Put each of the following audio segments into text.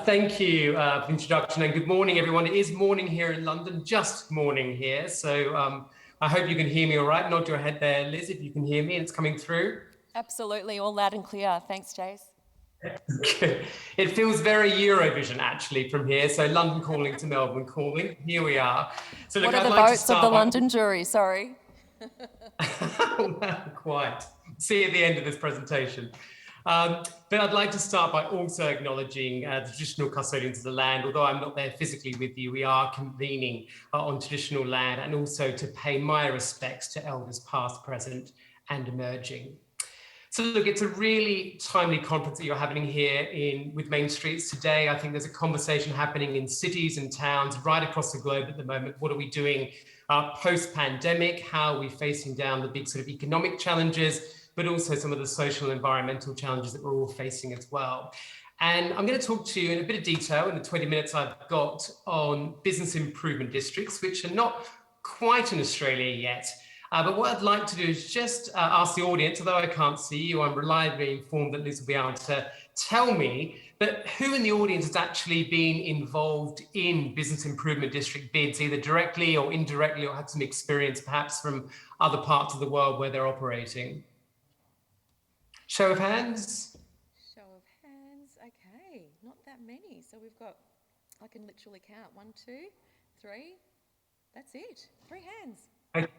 Thank you for the introduction, and good morning, everyone. It is morning here in London, just morning here. So I hope you can hear me all right. Nod your head there, Liz, if you can hear me and it's coming through. Absolutely, all loud and clear. Thanks, Jace. Good. It feels very Eurovision, actually, from here. So London calling to Melbourne calling. Here we are. So look, What are I'd the like to votes of the London jury? Sorry. Not quite. See you at the end of this presentation. But I'd like to start by also acknowledging the traditional custodians of the land. Although I'm not there physically with you, we are convening on traditional land, and also to pay my respects to elders past, present and emerging. So look, it's a really timely conference that you're having here with Mainstreet today. I think there's a conversation happening in cities and towns right across the globe at the moment. What are we doing post-pandemic? How are we facing down the big sort of economic challenges, but also some of the social and environmental challenges that we're all facing as well. And I'm going to talk to you in a bit of detail in the 20 minutes I've got on business improvement districts, which are not quite in Australia yet. But what I'd like to do is just ask the audience, although I can't see you, I'm reliably informed that Liz will be able to tell me, but who in the audience has actually been involved in business improvement district bids, either directly or indirectly, or had some experience perhaps from other parts of the world where they're operating? Show of hands. Show of hands. Okay, not that many. So we've got, I can literally count 1, 2, 3. That's it. 3 hands.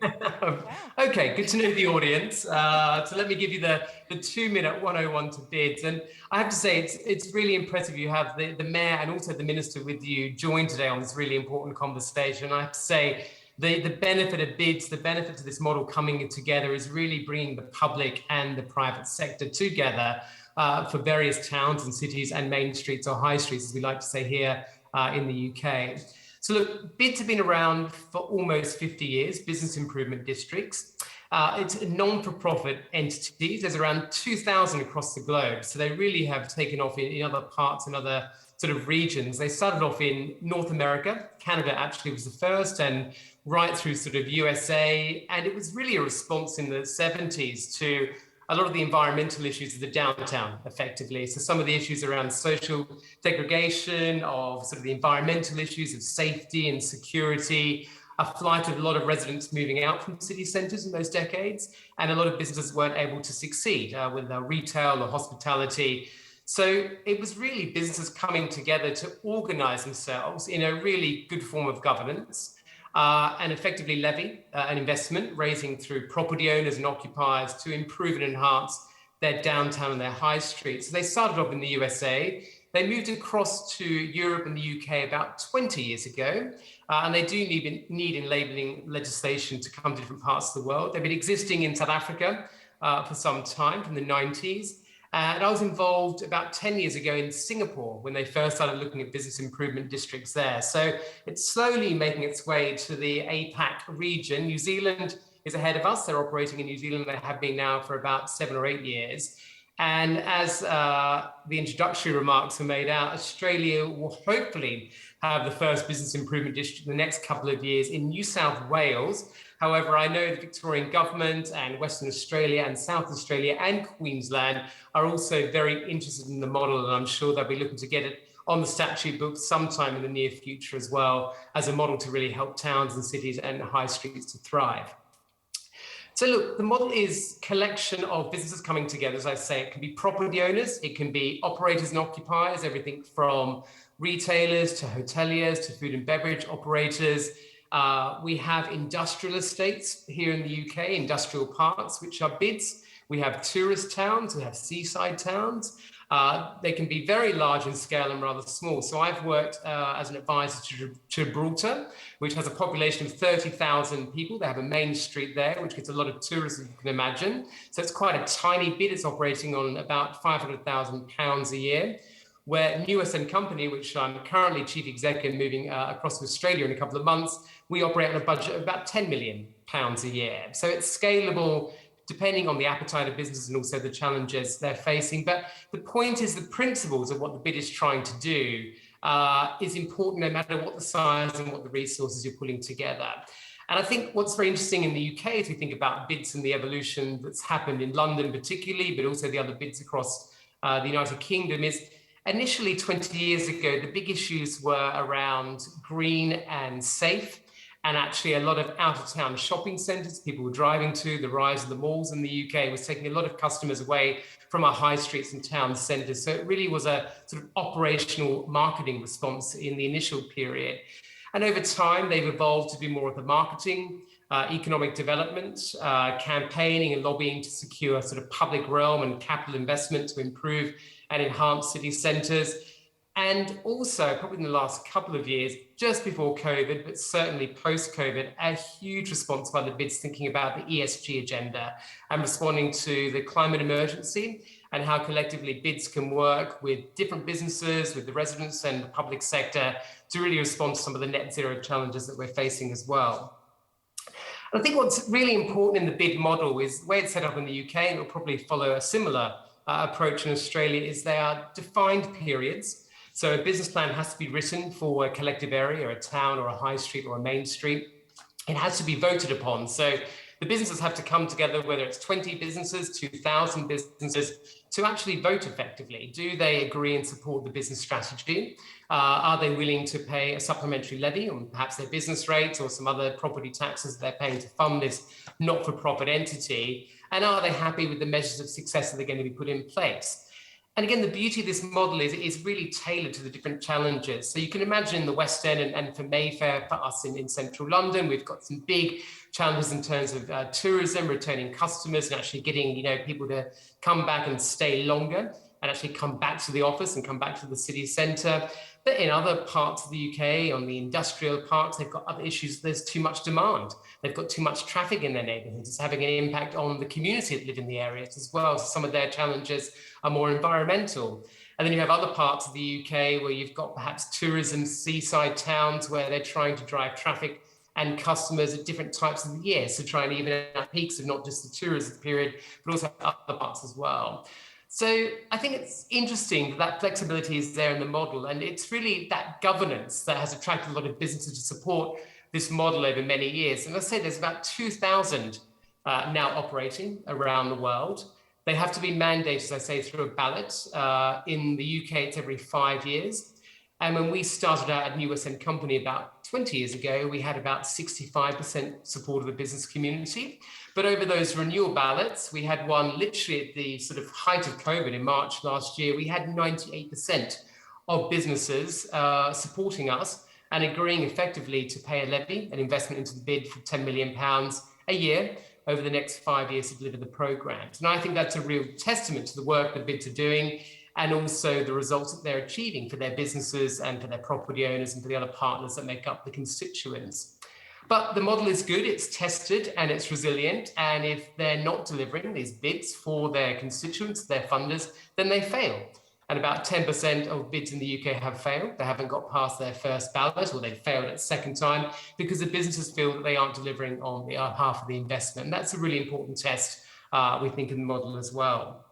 Wow. Okay, good to know the audience. So let me give you the 2-minute 101 to bids. And I have to say, it's really impressive you have the Mayor and also the Minister with you join today on this really important conversation. I have to say, the benefit of bids, the benefit of this model coming together is really bringing the public and the private sector together for various towns and cities and main streets, or high streets, as we like to say here in the UK. So look, bids have been around for almost 50 years, business improvement districts. It's non-for-profit entities. There's around 2,000 across the globe. So they really have taken off in other parts and other sort of regions. They started off in North America. Canada actually was the first, and right through sort of USA. And it was really a response in the 70s to a lot of the environmental issues of the downtown, effectively. So some of the issues around social degradation, of sort of the environmental issues of safety and security, a flight of a lot of residents moving out from city centres in those decades, and a lot of businesses weren't able to succeed with retail or hospitality. So it was really businesses coming together to organise themselves in a really good form of governance, and effectively levy an investment, raising through property owners and occupiers to improve and enhance their downtown and their high streets. So they started off in the USA. They moved across to Europe and the UK about 20 years ago, and they do need enabling legislation to come to different parts of the world. They've been existing in South Africa for some time, from the 90s. And I was involved about 10 years ago in Singapore when they first started looking at business improvement districts there. So it's slowly making its way to the APAC region. New Zealand is ahead of us. They're operating in New Zealand. They have been now for about 7 or 8 years. And as the introductory remarks are made out, Australia will hopefully have the first business improvement district in the next couple of years in New South Wales. However, I know the Victorian government and Western Australia and South Australia and Queensland are also very interested in the model, and I'm sure they'll be looking to get it on the statute book sometime in the near future as well, as a model to really help towns and cities and high streets to thrive. So look, the model is a collection of businesses coming together. As I say, it can be property owners, it can be operators and occupiers, everything from retailers to hoteliers to food and beverage operators. We have industrial estates here in the UK, industrial parks, which are bids. We have tourist towns, we have seaside towns. They can be very large in scale and rather small. So I've worked as an advisor to Gibraltar, which has a population of 30,000 people. They have a main street there, which gets a lot of tourists, as you can imagine. So it's quite a tiny bid. It's operating on about £500,000 a year. Where News and Company, which I'm currently chief executive, moving across to Australia in a couple of months, we operate on a budget of about £10 million a year. So it's scalable, depending on the appetite of businesses and also the challenges they're facing. But the point is, the principles of what the bid is trying to do is important no matter what the size and what the resources you're pulling together. And I think what's very interesting in the UK, as we think about bids and the evolution that's happened in London particularly, but also the other bids across the United Kingdom, is initially 20 years ago, the big issues were around green and safe, and actually a lot of out-of-town shopping centres people were driving to. The rise of the malls in the UK was taking a lot of customers away from our high streets and town centres. So it really was a sort of operational marketing response in the initial period. And over time, they've evolved to do more of the marketing, economic development, campaigning and lobbying to secure sort of public realm and capital investment to improve and enhance city centres. And also, probably in the last couple of years, just before COVID, but certainly post-COVID, a huge response by the bids thinking about the ESG agenda and responding to the climate emergency and how collectively bids can work with different businesses, with the residents and the public sector to really respond to some of the net zero challenges that we're facing as well. And I think what's really important in the bid model is the way it's set up in the UK, and it'll probably follow a similar approach in Australia, is there are defined periods. So a business plan has to be written for a collective area, a town or a high street or a main street. It has to be voted upon. So the businesses have to come together, whether it's 20 businesses, 2,000 businesses, to actually vote effectively. Do they agree and support the business strategy? Are they willing to pay a supplementary levy on perhaps their business rates or some other property taxes they're paying to fund this not-for-profit entity? And are they happy with the measures of success that are going to be put in place? And again, the beauty of this model is really tailored to the different challenges. So you can imagine in the West End and for Mayfair, for us in central London, we've got some big challenges in terms of tourism, returning customers, and actually getting people to come back and stay longer and actually come back to the office and come back to the city centre. But in other parts of the UK, on the industrial parks, they've got other issues. There's too much demand. They've got too much traffic in their neighbourhoods. It's having an impact on the community that live in the areas as well. So some of their challenges are more environmental. And then you have other parts of the UK where you've got perhaps tourism, seaside towns where they're trying to drive traffic and customers at different types of the year. So trying to even out peaks of not just the tourism period, but also other parts as well. So I think it's interesting that flexibility is there in the model, and it's really that governance that has attracted a lot of businesses to support this model over many years. And let's say there's about 2,000 now operating around the world. They have to be mandated, as I say, through a ballot. In the UK, it's every 5 years. And when we started out at New West End Company about 20 years ago, we had about 65% support of the business community. But over those renewal ballots, we had one literally at the sort of height of COVID in March last year. We had 98% of businesses supporting us and agreeing effectively to pay a levy, an investment into the bid for £10 million a year over the next 5 years to deliver the programs. And I think that's a real testament to the work the bids are doing, and also the results that they're achieving for their businesses and for their property owners and for the other partners that make up the constituents. But the model is good, it's tested and it's resilient. And if they're not delivering these bids for their constituents, their funders, then they fail. And about 10% of bids in the UK have failed. They haven't got past their first ballot, or they've failed at the second time because the businesses feel that they aren't delivering on behalf of the investment. And that's a really important test, we think, in the model as well.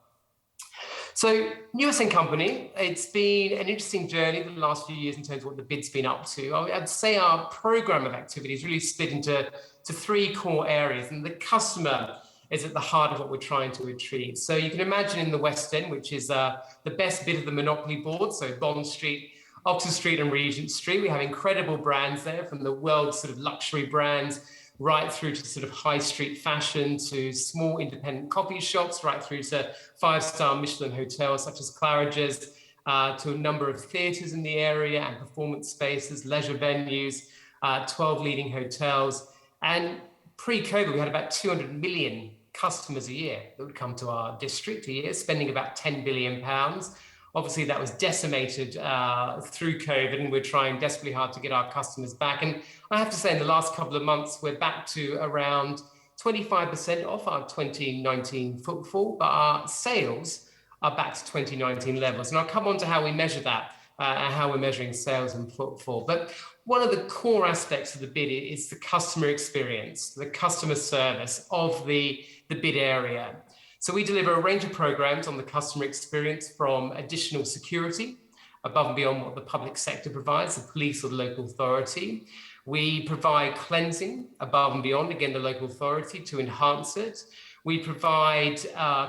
So New West End Company, it's been an interesting journey the last few years in terms of what the bid's been up to. I'd say our programme of activities really split into three core areas, and the customer is at the heart of what we're trying to achieve. So you can imagine in the West End, which is the best bit of the Monopoly board, so Bond Street, Oxford Street and Regent Street, we have incredible brands there, from the world's sort of luxury brands right through to sort of high street fashion, to small independent coffee shops, right through to five-star Michelin hotels such as Claridge's, to a number of theatres in the area and performance spaces, leisure venues, 12 leading hotels. And pre-COVID, we had about 200 million customers a year that would come to our district a year, spending about £10 billion. Obviously, that was decimated through COVID, and we're trying desperately hard to get our customers back. And I have to say, in the last couple of months, we're back to around 25% off our 2019 footfall, but our sales are back to 2019 levels. And I'll come on to how we measure that and how we're measuring sales and footfall. But one of the core aspects of the bid is the customer experience, the customer service of the bid area. So we deliver a range of programs on the customer experience, from additional security above and beyond what the public sector provides, the police or the local authority. We provide cleansing above and beyond, again, the local authority to enhance it. We provide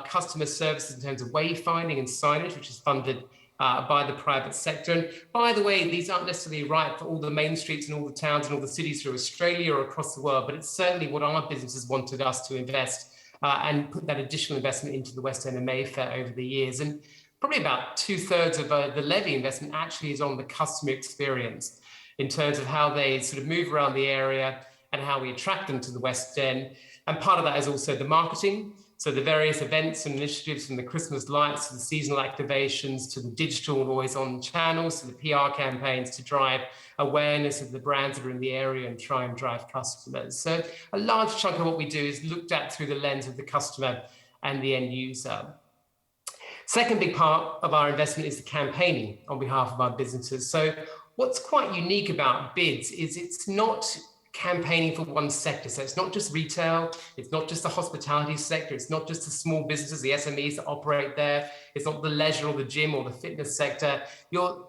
customer services in terms of wayfinding and signage, which is funded by the private sector. And by the way, these aren't necessarily right for all the main streets and all the towns and all the cities through Australia or across the world, but it's certainly what our businesses wanted us to invest and put that additional investment into the West End and Mayfair over the years. And probably about 2/3 of the levy investment actually is on the customer experience in terms of how they sort of move around the area and how we attract them to the West End. And part of that is also the marketing. So the various events and initiatives, from the Christmas lights to the seasonal activations to the digital and always on channels to the PR campaigns to drive awareness of the brands that are in the area and try and drive customers. So a large chunk of what we do is looked at through the lens of the customer and the end user. Second big part of our investment is the campaigning on behalf of our businesses. So what's quite unique about bids is it's not campaigning for one sector. So it's not just retail, it's not just the hospitality sector, it's not just the small businesses, the SMEs that operate there, it's not the leisure or the gym or the fitness sector. You're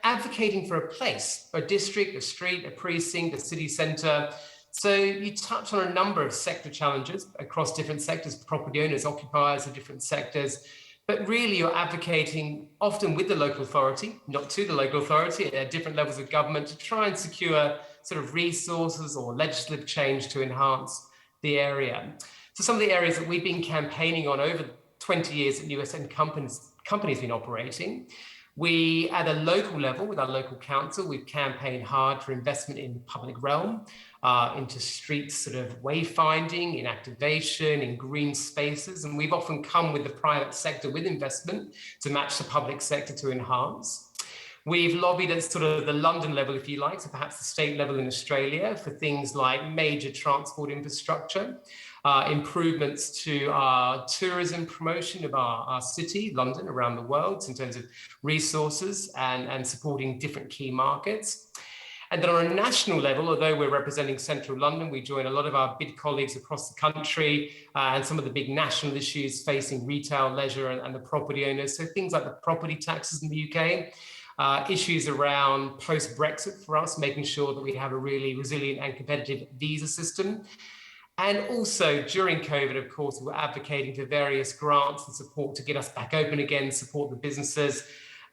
advocating for a place, a district, a street, a precinct, a city centre. So you touch on a number of sector challenges across different sectors, property owners, occupiers of different sectors. But really, you're advocating often with the local authority, not to the local authority, at different levels of government to try and secure sort of resources or legislative change to enhance the area. So some of the areas that we've been campaigning on over 20 years that USN companies been operating, we, at a local level with our local council, we've campaigned hard for investment in public realm, into street sort of wayfinding, in activation, in green spaces. And we've often come with the private sector with investment to match the public sector to enhance. We've lobbied at sort of the London level, if you like, so perhaps the state level in Australia, for things like major transport infrastructure, improvements to our tourism promotion of our city, London, around the world, in terms of resources and supporting different key markets. And then on a national level, although we're representing central London, we join a lot of our bid colleagues across the country and some of the big national issues facing retail, leisure and the property owners. So things like the property taxes in the UK, issues around post-Brexit for us, making sure that we have a really resilient and competitive visa system. And also during COVID, of course, we're advocating for various grants and support to get us back open again, support the businesses,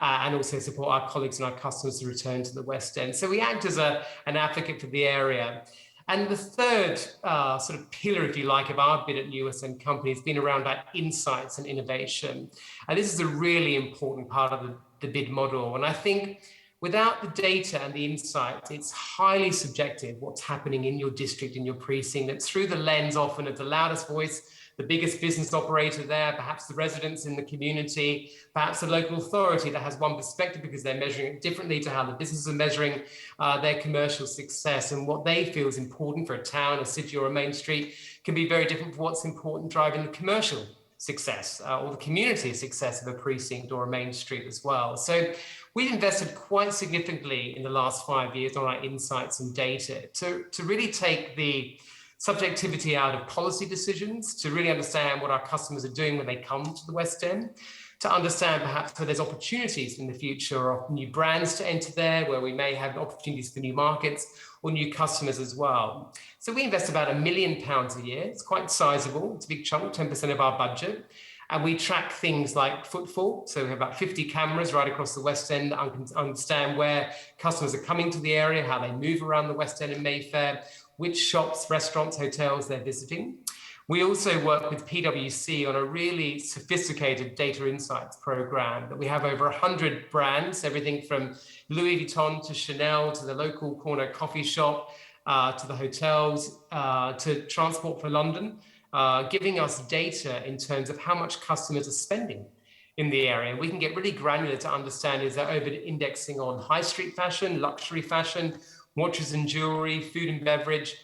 and also support our colleagues and our customers to return to the West End. So we act as an advocate for the area. And the third sort of pillar, if you like, of our bid at USN Company has been around our insights and innovation. And this is a really important part of the bid model. And I think without the data and the insights, it's highly subjective what's happening in your district, in your precinct. It's through the lens often of the loudest voice, the biggest business operator there, perhaps the residents in the community, perhaps the local authority that has one perspective because they're measuring it differently to how the businesses are measuring their commercial success, and what they feel is important for a town, a city or a main street can be very different from what's important driving the commercial success or the community success of a precinct or a main street as well. So we've invested quite significantly in the last 5 years on our insights and data to really take the subjectivity out of policy decisions, to really understand what our customers are doing when they come to the West End, to understand perhaps where there's opportunities in the future of new brands to enter there, where we may have opportunities for new markets or new customers as well. So we invest about £1 million a year. It's quite sizable. It's a big chunk, 10% of our budget. And we track things like footfall. So we have about 50 cameras right across the West End that understand where customers are coming to the area, how they move around the West End and Mayfair, which shops, restaurants, hotels they're visiting. We also work with PwC on a really sophisticated data insights program that we have over 100 brands, everything from Louis Vuitton to Chanel to the local corner coffee shop, to the hotels, to Transport for London, giving us data in terms of how much customers are spending in the area. We can get really granular to understand, is there over-indexing on high street fashion, luxury fashion, watches and jewelry, food and beverage.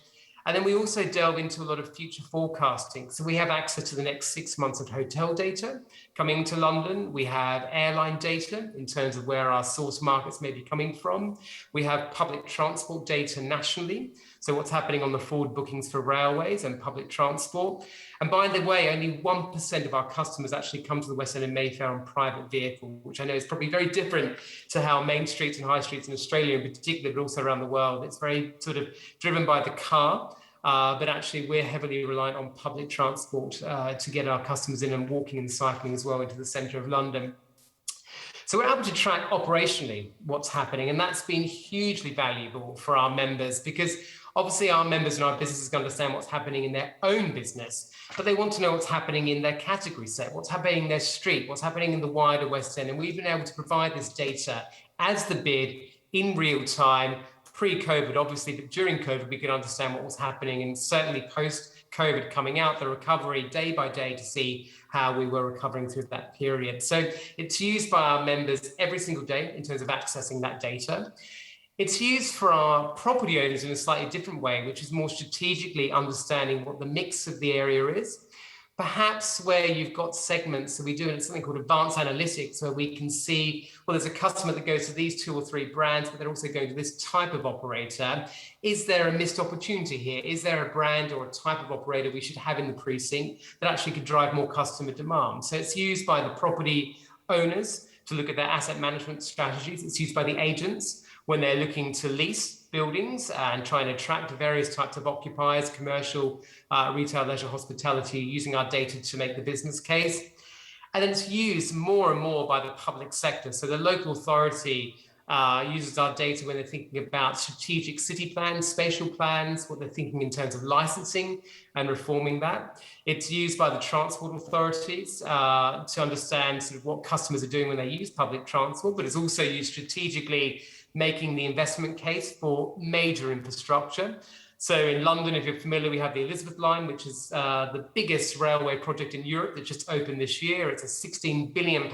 And then we also delve into a lot of future forecasting. So we have access to the next 6 months of hotel data coming to London. We have airline data in terms of where our source markets may be coming from. We have public transport data nationally. So what's happening on the forward bookings for railways and public transport. And by the way, only 1% of our customers actually come to the West End and Mayfair on private vehicle, which I know is probably very different to how main streets and high streets in Australia in particular, but also around the world. It's very sort of driven by the car, but actually we're heavily reliant on public transport to get our customers in and walking and cycling as well into the centre of London. So we're able to track operationally what's happening, and that's been hugely valuable for our members, because obviously our members and our businesses can understand what's happening in their own business, but they want to know what's happening in their category set, what's happening in their street, what's happening in the wider West End. And we've been able to provide this data as the bid in real time, pre-COVID, obviously, but during COVID, we could understand what was happening, and certainly post-COVID coming out, the recovery day by day to see how we were recovering through that period. So it's used by our members every single day in terms of accessing that data. It's used for our property owners in a slightly different way, which is more strategically understanding what the mix of the area is. Perhaps where you've got segments, so we do something called advanced analytics, where we can see, well, there's a customer that goes to these 2 or 3 brands, but they're also going to this type of operator. Is there a missed opportunity here? Is there a brand or a type of operator we should have in the precinct that actually could drive more customer demand? So it's used by the property owners to look at their asset management strategies. It's used by the agents when they're looking to lease buildings and trying to attract various types of occupiers, commercial, retail, leisure, hospitality, using our data to make the business case. And then it's used more and more by the public sector. So the local authority uses our data when they're thinking about strategic city plans, spatial plans, what they're thinking in terms of licensing and reforming that. It's used by the transport authorities to understand sort of what customers are doing when they use public transport, but it's also used strategically, making the investment case for major infrastructure. So in London, if you're familiar, we have the Elizabeth line, which is the biggest railway project in Europe that just opened this year. It's a £16 billion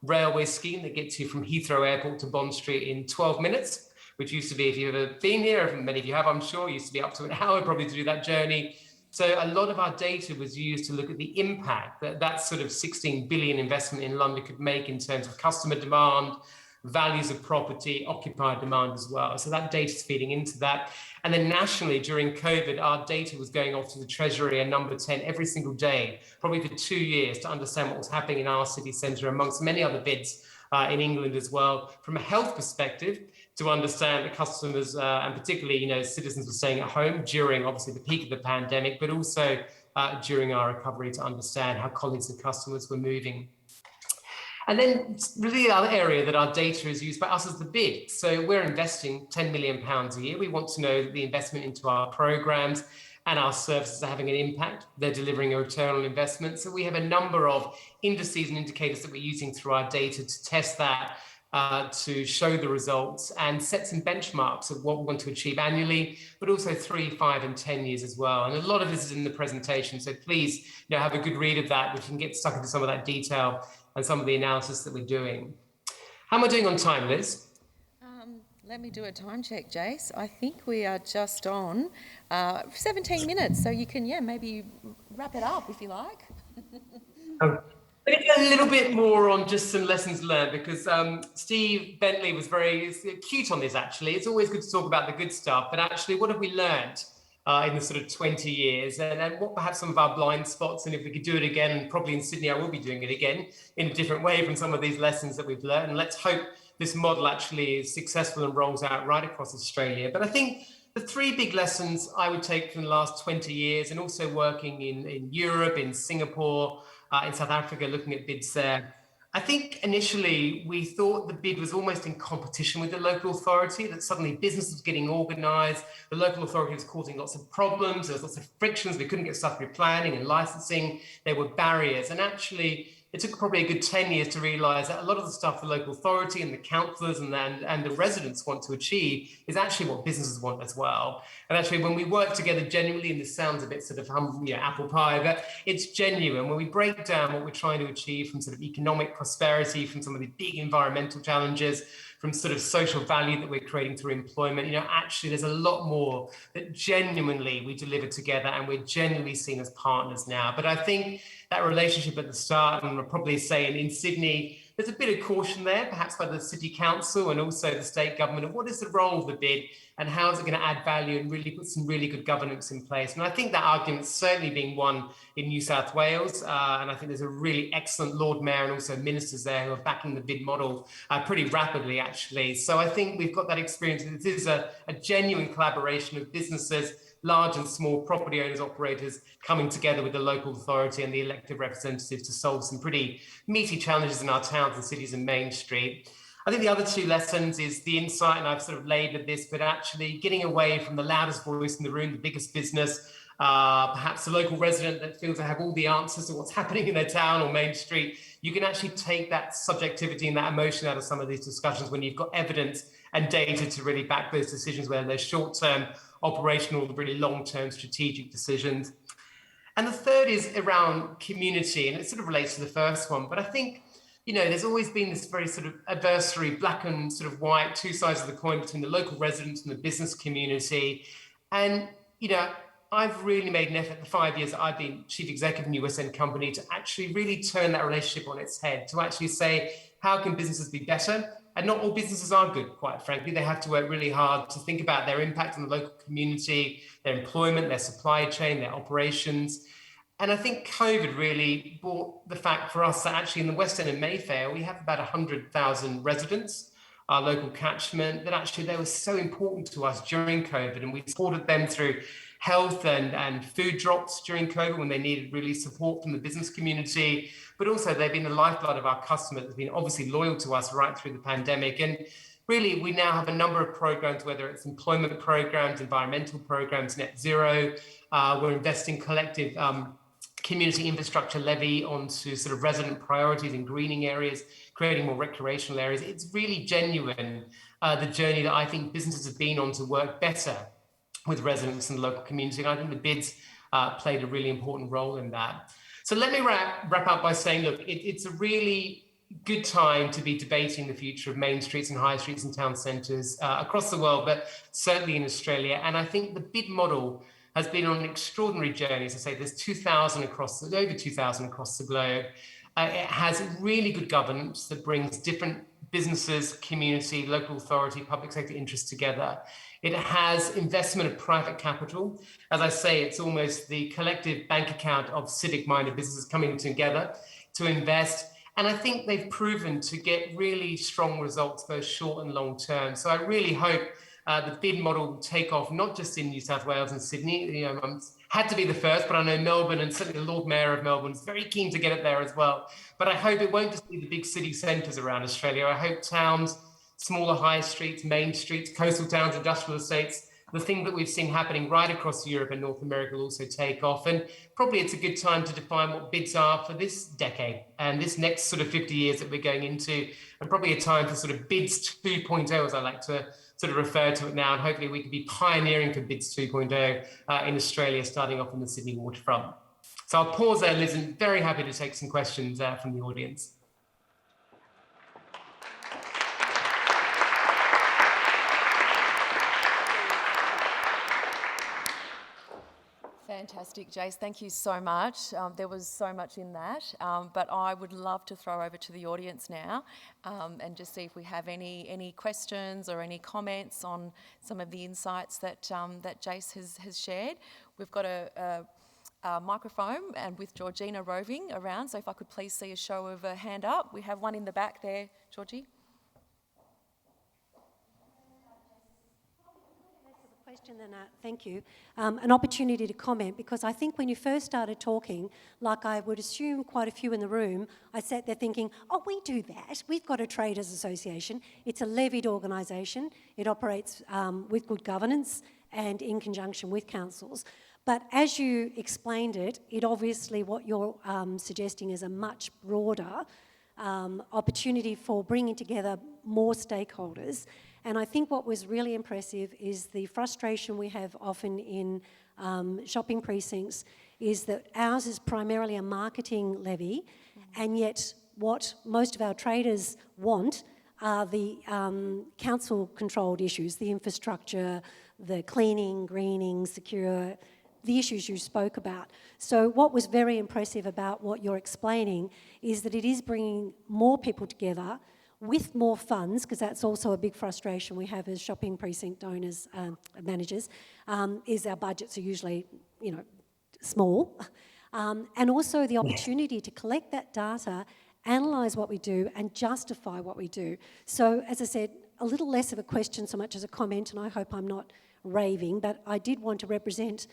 railway scheme that gets you from Heathrow Airport to Bond Street in 12 minutes, which used to be, if you've ever been here, many of you have, I'm sure, used to be up to an hour probably to do that journey. So a lot of our data was used to look at the impact that that sort of 16 billion investment in London could make in terms of customer demand, values of property, occupier demand as well. So that data is feeding into that. And then nationally, during COVID, our data was going off to the Treasury and Number 10 every single day, probably for 2 years, to understand what was happening in our city centre, amongst many other bids in England as well. From a health perspective, to understand the customers and particularly, citizens were staying at home during, obviously, the peak of the pandemic, but also during our recovery, to understand how colleagues and customers were moving. And then really the other area that our data is used by us is the bid. So we're investing £10 million a year. We want to know that the investment into our programs and our services are having an impact. They're delivering a return on investment. So we have a number of indices and indicators that we're using through our data to test that, to show the results and set some benchmarks of what we want to achieve annually, but also 3, 5, and 10 years as well. And a lot of this is in the presentation. So please, have a good read of that. We can get stuck into some of that detail and some of the analysis that we're doing. How am I doing on time, Liz? Let me do a time check, Jace. I think we are just on 17 minutes, so you can, maybe wrap it up if you like. Let me get a little bit more on just some lessons learned, because Steve Bentley was very cute on this, actually. It's always good to talk about the good stuff, but actually, what have we learned in the sort of 20 years, and what perhaps some of our blind spots, and if we could do it again, and probably in Sydney I will be doing it again in a different way from some of these lessons that we've learned. And let's hope this model actually is successful and rolls out right across Australia. But I think the 3 big lessons I would take from the last 20 years, and also working in Europe, in Singapore, in South Africa, looking at bids there, I think initially we thought the bid was almost in competition with the local authority, that suddenly business was getting organised, the local authority was causing lots of problems, there was lots of frictions, we couldn't get stuff through planning and licensing, there were barriers. And actually, it took probably a good 10 years to realise that a lot of the stuff the local authority and the councillors and the residents want to achieve is actually what businesses want as well. And actually, when we work together genuinely, and this sounds a bit sort of apple pie, but it's genuine. When we break down what we're trying to achieve from sort of economic prosperity, from some of the big environmental challenges, from sort of social value that we're creating through employment, actually there's a lot more that genuinely we deliver together, and we're genuinely seen as partners now. But I think that relationship at the start, and I'll probably say in Sydney, there's a bit of caution there, perhaps by the City Council and also the state government, of what is the role of the bid and how is it going to add value and really put some really good governance in place. And I think that argument's certainly being won in New South Wales, and I think there's a really excellent Lord Mayor and also ministers there who are backing the bid model pretty rapidly, actually. So I think we've got that experience. This is a genuine collaboration of businesses, large and small property owners, operators coming together with the local authority and the elected representatives to solve some pretty meaty challenges in our towns and cities and Main Street. I think the other two lessons is the insight, and I've sort of laboured this, but actually getting away from the loudest voice in the room, the biggest business, perhaps a local resident that feels they have all the answers to what's happening in their town or Main Street. You can actually take that subjectivity and that emotion out of some of these discussions when you've got evidence and data to really back those decisions, whether they're short-term, operational, or really long-term strategic decisions. And the third is around community, and it sort of relates to the first one, but I think, you know, there's always been this very sort of adversary, black and sort of white, two sides of the coin between the local residents and the business community. And, you know, I've really made an effort the 5 years that I've been chief executive in USN company to actually really turn that relationship on its head, to actually say, how can businesses be better? And not all businesses are good, quite frankly. They have to work really hard to think about their impact on the local community, their employment, their supply chain, their operations. And I think COVID really brought the fact for us that actually in the West End and Mayfair, we have about 100,000 residents, our local catchment, that actually they were so important to us during COVID, and we supported them through health and food drops during COVID when they needed really support from the business community, but also they've been the lifeblood of our customers. They've been obviously loyal to us right through the pandemic. And really, we now have a number of programs, whether it's employment programs, environmental programs, net zero. We're investing collective community infrastructure levy onto sort of resident priorities in greening areas, creating more recreational areas. It's really genuine, the journey that I think businesses have been on to work better with residents and the local community. And I think the bids played a really important role in that. So let me wrap up by saying, look, it's a really good time to be debating the future of main streets and high streets and town centres across the world, but certainly in Australia. And I think the bid model has been on an extraordinary journey. As I say, there's over 2,000 across the globe. It has really good governance that brings different businesses, community, local authority, public sector interests together. It has investment of private capital. As I say, it's almost the collective bank account of civic-minded businesses coming together to invest. And I think they've proven to get really strong results, both short and long term. So I really hope the bid model will take off, not just in New South Wales and Sydney. You know, had to be the first, but I know Melbourne, and certainly the Lord Mayor of Melbourne is very keen to get it there as well. But I hope it won't just be the big city centres around Australia. I hope towns, smaller high streets, main streets, coastal towns, industrial estates, the thing that we've seen happening right across Europe and North America will also take off. And probably it's a good time to define what bids are for this decade and this next sort of 50 years that we're going into, and probably a time for sort of bids 2.0, as I like to sort of refer to it now. And hopefully we can be pioneering for bids 2.0 in Australia, starting off in the Sydney waterfront. So I'll pause there, Liz, and very happy to take some questions from the audience. Fantastic, Jace. Thank you so much. There was so much in that, but I would love to throw over to the audience now and just see if we have any questions or any comments on some of the insights that that Jace has shared. We've got a microphone and with Georgina roving around, so if I could please see a show of a hand up. We have one in the back there, Georgie. Question and thank you. An opportunity to comment, because I think when you first started talking, like I would assume quite a few in the room, I sat there thinking, oh, we do that. We've got a traders association. It's a levied organisation. It operates with good governance and in conjunction with councils. But as you explained it, obviously what you're suggesting is a much broader opportunity for bringing together more stakeholders. And I think what was really impressive is the frustration we have often in shopping precincts is that ours is primarily a marketing levy, and yet what most of our traders want are the council-controlled issues, the infrastructure, the cleaning, greening, secure, the issues you spoke about. So what was very impressive about what you're explaining is that it is bringing more people together with more funds, because that's also a big frustration we have as shopping precinct owners, managers, is our budgets are usually, small. And also the opportunity to collect that data, analyse what we do, and justify what we do. So, as I said, a little less of a question so much as a comment, and I hope I'm not raving, but I did want to represent,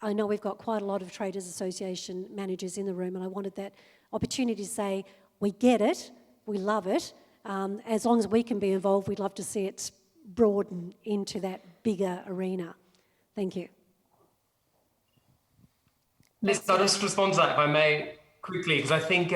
I know we've got quite a lot of Traders Association managers in the room, and I wanted that opportunity to say, we get it, we love it. As long as we can be involved, we'd love to see it broaden into that bigger arena. Thank you. Liz, I'll just respond to that, if I may, quickly, because I think,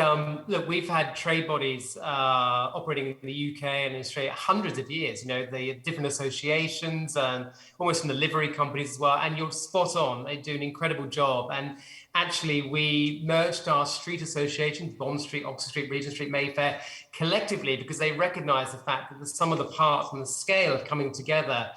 look, we've had trade bodies operating in the UK and in Australia hundreds of years, you know, the different associations and almost from the livery companies as well. And you're spot on, they do an incredible job. And actually, we merged our street associations, Bond Street, Oxford Street, Regent Street, Mayfair, collectively, because they recognise the fact that the sum of the parts and the scale of coming together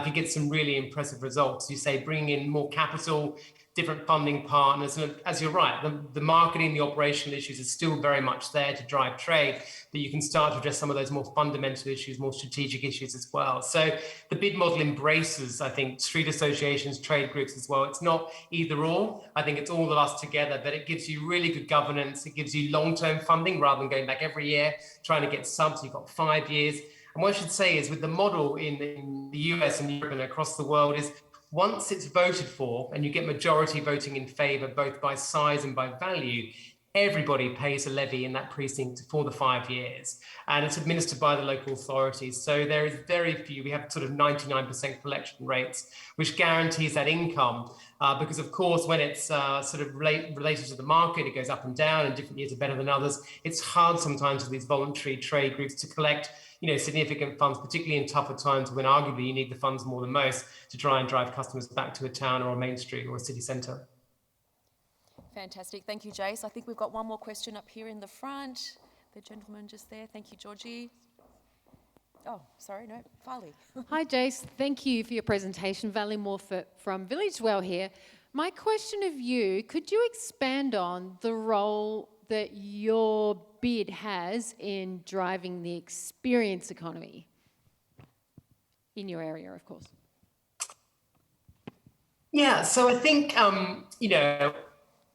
could get some really impressive results. You say, bringing in more capital, different funding partners. And as you're right, the marketing, the operational issues are still very much there to drive trade, but you can start to address some of those more fundamental issues, more strategic issues as well. So the bid model embraces, I think, street associations, trade groups as well. It's not either or. I think it's all of us together, but it gives you really good governance. It gives you long-term funding rather than going back every year, trying to get subs. You've got 5 years. And what I should say is with the model in the US and Europe and across the world is once it's voted for and you get majority voting in favour, both by size and by value, everybody pays a levy in that precinct for the 5 years. And it's administered by the local authorities. So there is very few, we have sort of 99% collection rates, which guarantees that income. Because of course, when it's sort of related to the market, it goes up and down and different years are better than others. It's hard sometimes for these voluntary trade groups to collect, you know, significant funds, particularly in tougher times when arguably you need the funds more than most to try and drive customers back to a town or a main street or a city centre. Fantastic. Thank you, Jace. I think we've got one more question up here in the front. The gentleman just there. Thank you, Georgie. Oh, sorry, no, Farley. Hi, Jace. Thank you for your presentation. Valley Morford from Village Well here. My question of you, could you expand on the role that your bid has in driving the experience economy in your area, of course? Yeah, so I think, you know,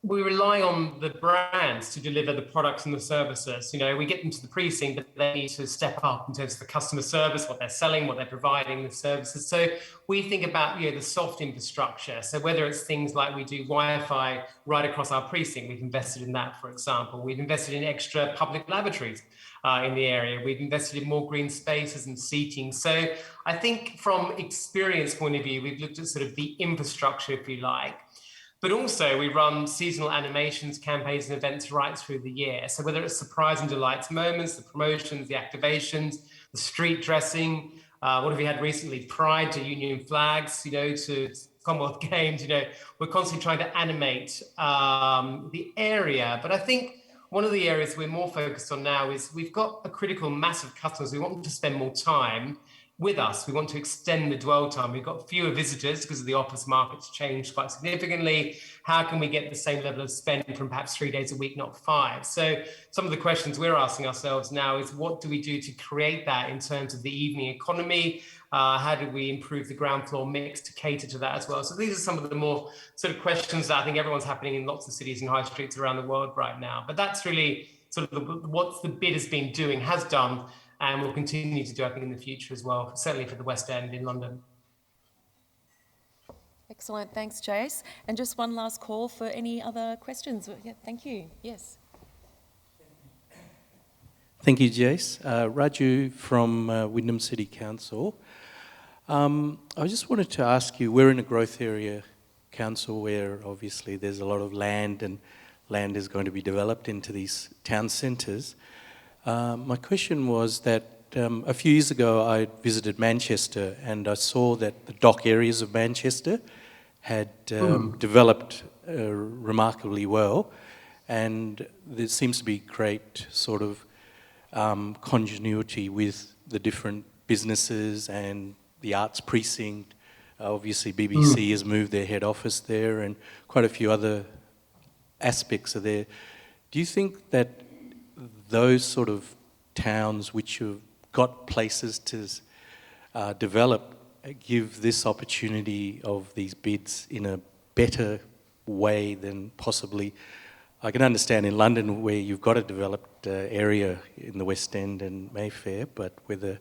we rely on the brands to deliver the products and the services. You know, we get them to the precinct, but they need to step up in terms of the customer service, what they're selling, what they're providing, the services. So we think about, you know, the soft infrastructure. So whether it's things like we do Wi-Fi right across our precinct, we've invested in that, for example. We've invested in extra public lavatories in the area. We've invested in more green spaces and seating. So I think from experience point of view, we've looked at sort of the infrastructure, if you like. But also we run seasonal animations, campaigns and events right through the year. So whether it's surprise and delights moments, the promotions, the activations, the street dressing, what have we had recently? Pride to Union flags, you know, to Commonwealth Games, you know, we're constantly trying to animate the area. But I think one of the areas we're more focused on now is we've got a critical mass of customers. We want them to spend more time with us. We want to extend the dwell time. We've got fewer visitors because of the office market's changed quite significantly. How can we get the same level of spend from perhaps 3 days a week, not 5? So some of the questions we're asking ourselves now is what do we do to create that in terms of the evening economy? How do we improve the ground floor mix to cater to that as well? So these are some of the more sort of questions that I think everyone's happening in lots of cities and high streets around the world right now. But that's really sort of what the bid has been doing, has done, and will continue to do, I think, in the future as well, certainly for the West End in London. Excellent. Thanks, Jace. And just one last call for any other questions. Yeah, thank you. Yes. Thank you, Jace. Raju from Wyndham City Council. I just wanted to ask you, we're in a growth area council where obviously there's a lot of land and land is going to be developed into these town centres. My question was that a few years ago I visited Manchester and I saw that the dock areas of Manchester had developed remarkably well, and there seems to be great sort of continuity with the different businesses and the arts precinct. Obviously BBC has moved their head office there and quite a few other aspects are there. Do you think that those sort of towns which have got places to develop give this opportunity of these bids in a better way than possibly, I can understand in London where you've got a developed area in the West End and Mayfair, but whether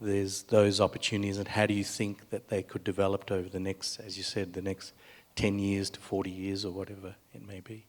there's those opportunities, and how do you think that they could develop over the next, as you said, the next 10 years to 40 years or whatever it may be?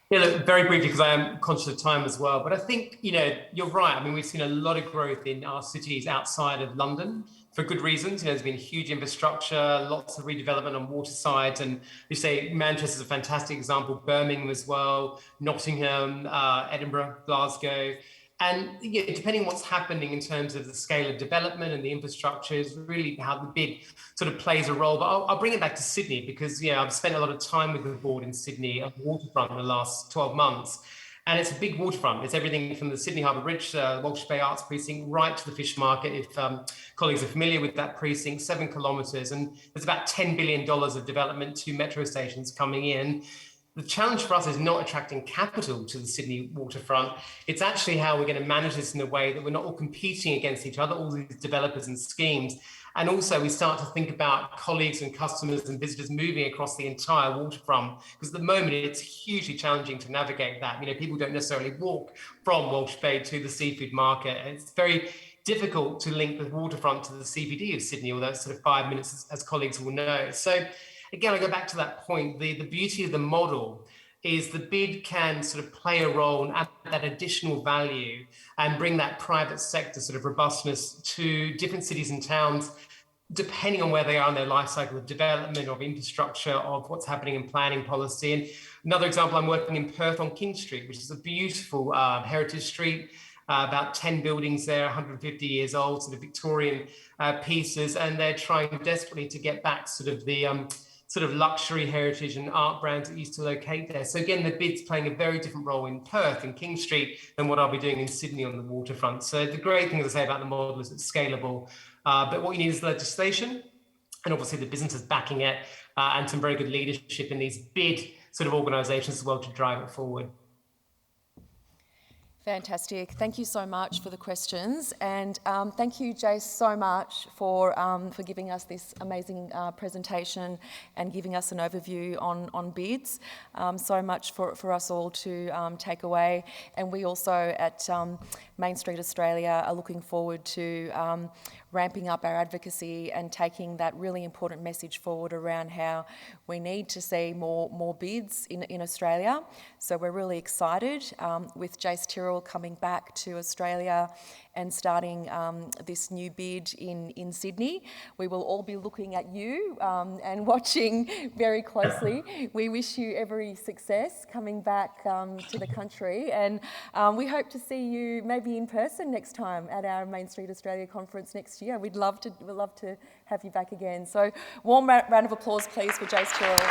Yeah, look, very briefly, because I am conscious of time as well, but I think, you're right. I mean, we've seen a lot of growth in our cities outside of London for good reasons. There's been huge infrastructure, lots of redevelopment on water sides, and you say Manchester's a fantastic example, Birmingham as well, Nottingham, Edinburgh, Glasgow. And depending on what's happening in terms of the scale of development and the infrastructure is really how the bid sort of plays a role. But I'll bring it back to Sydney because, I've spent a lot of time with the board in Sydney on the waterfront in the last 12 months. And it's a big waterfront. It's everything from the Sydney Harbour Bridge, Walsh Bay Arts Precinct, right to the fish market. If colleagues are familiar with that precinct, 7 kilometres. And there's about $10 billion of development, 2 metro stations coming in. The challenge for us is not attracting capital to the Sydney waterfront. It's actually how we're going to manage this in a way that we're not all competing against each other, all these developers and schemes. And also we start to think about colleagues and customers and visitors moving across the entire waterfront, because at the moment it's hugely challenging to navigate that. People don't necessarily walk from Walsh Bay to the seafood market. It's very difficult to link the waterfront to the CBD of Sydney, although it's sort of 5 minutes, as colleagues will know. So again, I go back to that point. The beauty of the model is the bid can sort of play a role and add that additional value and bring that private sector sort of robustness to different cities and towns, depending on where they are in their life cycle of development, of infrastructure, of what's happening in planning policy. And another example, I'm working in Perth on King Street, which is a beautiful heritage street, about 10 buildings there, 150 years old, sort of Victorian pieces, and they're trying desperately to get back sort of the sort of luxury heritage and art brands that used to locate there. So again, the bid's playing a very different role in Perth and King Street than what I'll be doing in Sydney on the waterfront. So the great thing, as I say, about the model is it's scalable, but what you need is legislation, and obviously the businesses backing it, and some very good leadership in these bid sort of organisations as well to drive it forward. Fantastic. Thank you so much for the questions, and thank you, Jace, so much for giving us this amazing presentation and giving us an overview on bids. So much for us all to take away, and we also at Mainstreet Australia are looking forward to ramping up our advocacy and taking that really important message forward around how we need to see more bids in Australia. So we're really excited with Jace Tyrrell coming back to Australia and starting this new bid in Sydney. We will all be looking at you and watching very closely. We wish you every success coming back to the country, and we hope to see you maybe in person next time at our Mainstreet Australia Conference next year. We'd love to have you back again. So warm round of applause please for Jace Tyrrell.